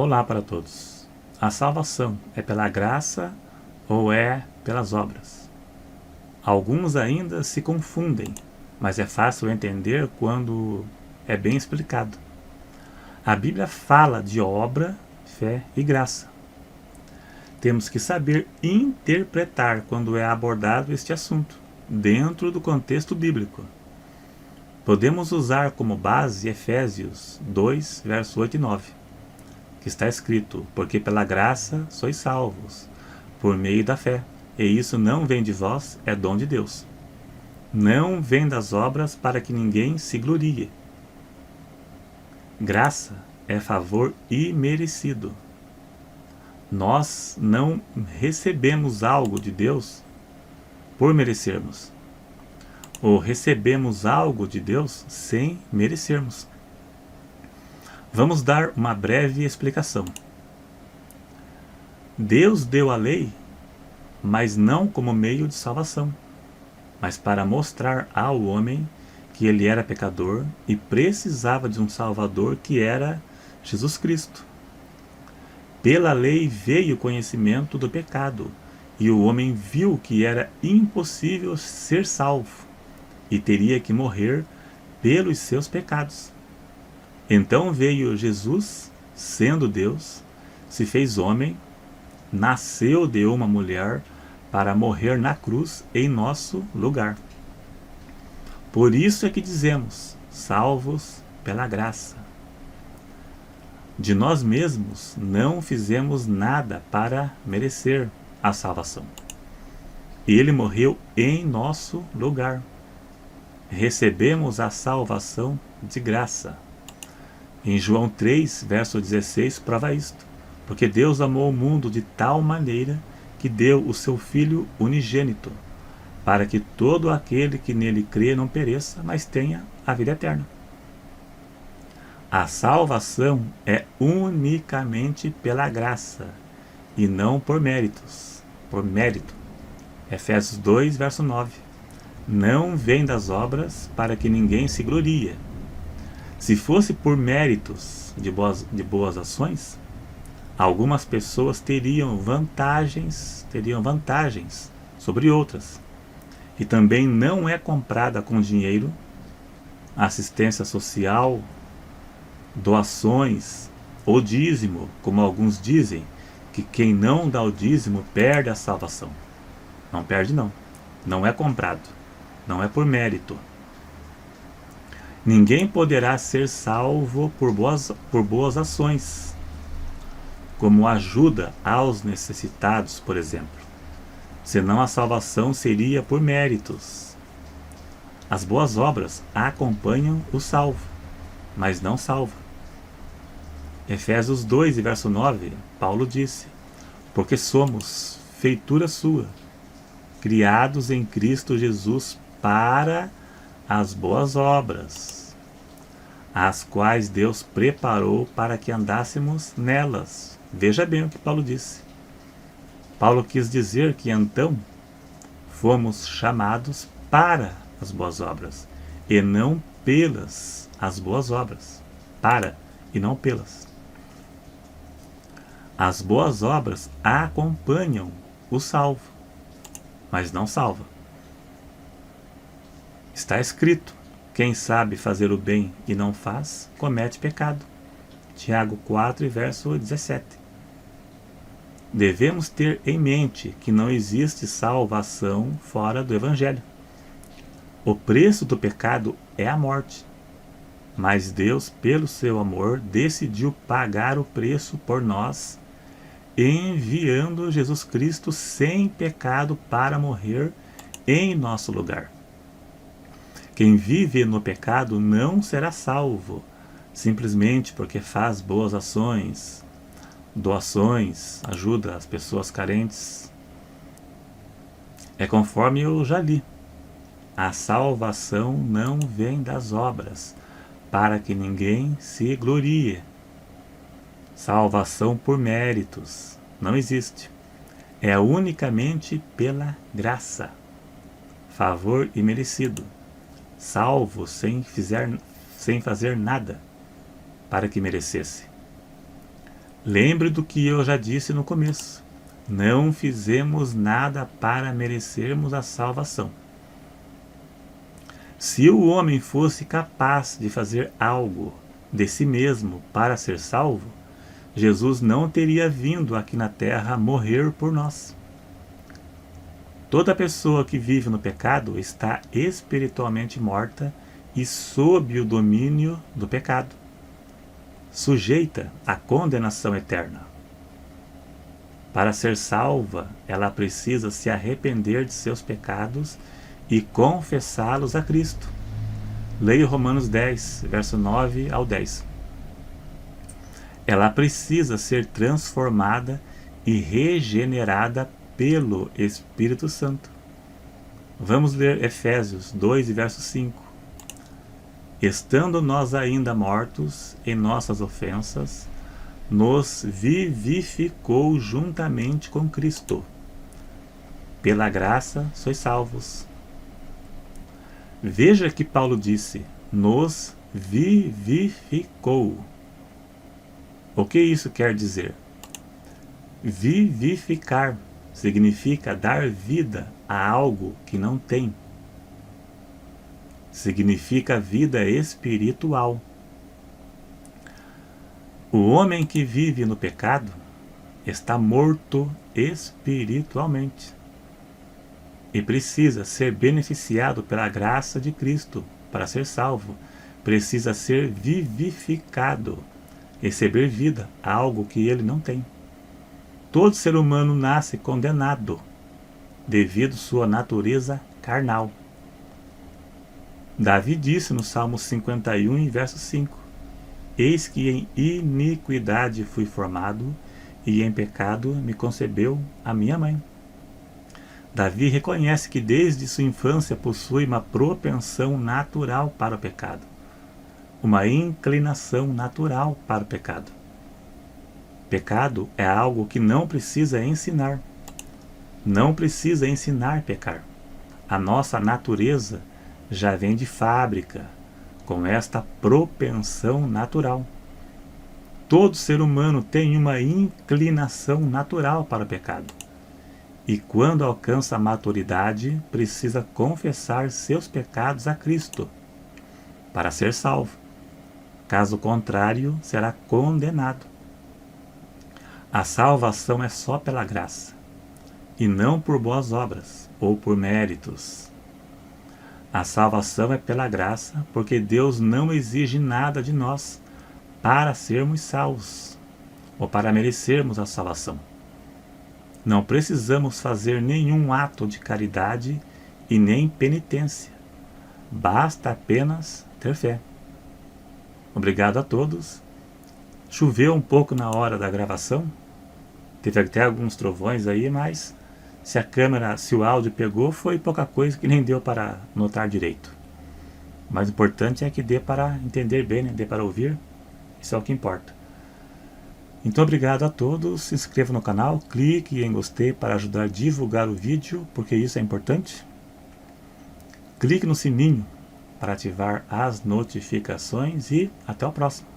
Olá para todos. A salvação é pela graça ou é pelas obras? Alguns ainda se confundem, mas é fácil entender quando é bem explicado. A Bíblia fala de obra, fé e graça. Temos que saber interpretar quando é abordado este assunto, dentro do contexto bíblico. Podemos usar como base Efésios 2, versos 8 e 9, que está escrito: porque pela graça sois salvos, por meio da fé, e isso não vem de vós, é dom de Deus. Não vem das obras para que ninguém se glorie. Graça é favor imerecido. Nós não recebemos algo de Deus por merecermos, ou recebemos algo de Deus sem merecermos. Vamos dar uma breve explicação. Deus deu a lei, mas não como meio de salvação, mas para mostrar ao homem que ele era pecador e precisava de um Salvador, que era Jesus Cristo. Pela lei veio o conhecimento do pecado, e o homem viu que era impossível ser salvo, e teria que morrer pelos seus pecados. Então veio Jesus, sendo Deus, se fez homem, nasceu de uma mulher para morrer na cruz em nosso lugar. Por isso é que dizemos, salvos pela graça. De nós mesmos não fizemos nada para merecer a salvação. Ele morreu em nosso lugar. Recebemos a salvação de graça. Em João 3, verso 16, prova isto. Porque Deus amou o mundo de tal maneira que deu o seu Filho unigênito, para que todo aquele que nele crê não pereça, mas tenha a vida eterna. A salvação é unicamente pela graça, e não por méritos. Por mérito. Efésios 2, verso 9. Não vem das obras para que ninguém se glorie. Se fosse por méritos de boas ações, algumas pessoas teriam vantagens sobre outras. E também não é comprada com dinheiro, assistência social, doações ou dízimo, como alguns dizem, que quem não dá o dízimo perde a salvação. Não perde não. Não é comprado. Não é por mérito. Ninguém poderá ser salvo por boas ações, como ajuda aos necessitados, por exemplo. Senão a salvação seria por méritos. As boas obras acompanham o salvo, mas não salva. Efésios 2, verso 9, Paulo disse: porque somos feitura sua, criados em Cristo Jesus para as boas obras, as quais Deus preparou para que andássemos nelas. Veja bem o que Paulo disse. Paulo quis dizer que então fomos chamados para as boas obras, e não pelas as boas obras. Para e não pelas. As boas obras acompanham o salvo, mas não salva. Está escrito: quem sabe fazer o bem e não faz, comete pecado. Tiago 4, verso 17. Devemos ter em mente que não existe salvação fora do Evangelho. O preço do pecado é a morte. Mas Deus, pelo seu amor, decidiu pagar o preço por nós, enviando Jesus Cristo sem pecado para morrer em nosso lugar. Quem vive no pecado não será salvo, simplesmente porque faz boas ações, doações, ajuda as pessoas carentes. É conforme eu já li. A salvação não vem das obras, para que ninguém se glorie. Salvação por méritos não existe. É unicamente pela graça. Favor imerecido. Salvo sem fazer nada para que merecesse. Lembre do que eu já disse no começo. Não fizemos nada para merecermos a salvação. Se o homem fosse capaz de fazer algo de si mesmo para ser salvo, Jesus não teria vindo aqui na terra morrer por nós. Toda pessoa que vive no pecado está espiritualmente morta e sob o domínio do pecado, sujeita à condenação eterna. Para ser salva, ela precisa se arrepender de seus pecados e confessá-los a Cristo. Leia Romanos 10, verso 9 ao 10. Ela precisa ser transformada e regenerada pelo Espírito Santo. Vamos ler Efésios 2, verso 5. Estando nós ainda mortos em nossas ofensas, nos vivificou juntamente com Cristo. Pela graça sois salvos. Veja que Paulo disse, nos vivificou. O que isso quer dizer? Vivificar significa dar vida a algo que não tem. Significa vida espiritual. O homem que vive no pecado está morto espiritualmente e precisa ser beneficiado pela graça de Cristo para ser salvo. Precisa ser vivificado, receber vida, algo que ele não tem. Todo ser humano nasce condenado devido à sua natureza carnal. Davi disse no Salmo 51, verso 5: Eis que em iniquidade fui formado, e em pecado me concebeu a minha mãe. Davi reconhece que desde sua infância possui uma propensão natural para o pecado, uma inclinação natural para o pecado. Pecado é algo que não precisa ensinar. Não precisa ensinar a pecar. A nossa natureza já vem de fábrica, com esta propensão natural. Todo ser humano tem uma inclinação natural para o pecado. E quando alcança a maturidade, precisa confessar seus pecados a Cristo para ser salvo. Caso contrário, será condenado. A salvação é só pela graça, e não por boas obras ou por méritos. A salvação é pela graça, porque Deus não exige nada de nós para sermos salvos, ou para merecermos a salvação. Não precisamos fazer nenhum ato de caridade e nem penitência. Basta apenas ter fé. Obrigado a todos. Choveu um pouco na hora da gravação. Teve até alguns trovões aí, mas se o áudio pegou, foi pouca coisa que nem deu para notar direito. O mais importante é que dê para entender bem, né? Dê para ouvir. Isso é o que importa. Então, obrigado a todos. Se inscreva no canal, clique em gostei para ajudar a divulgar o vídeo, porque isso é importante. Clique no sininho para ativar as notificações e até o próximo.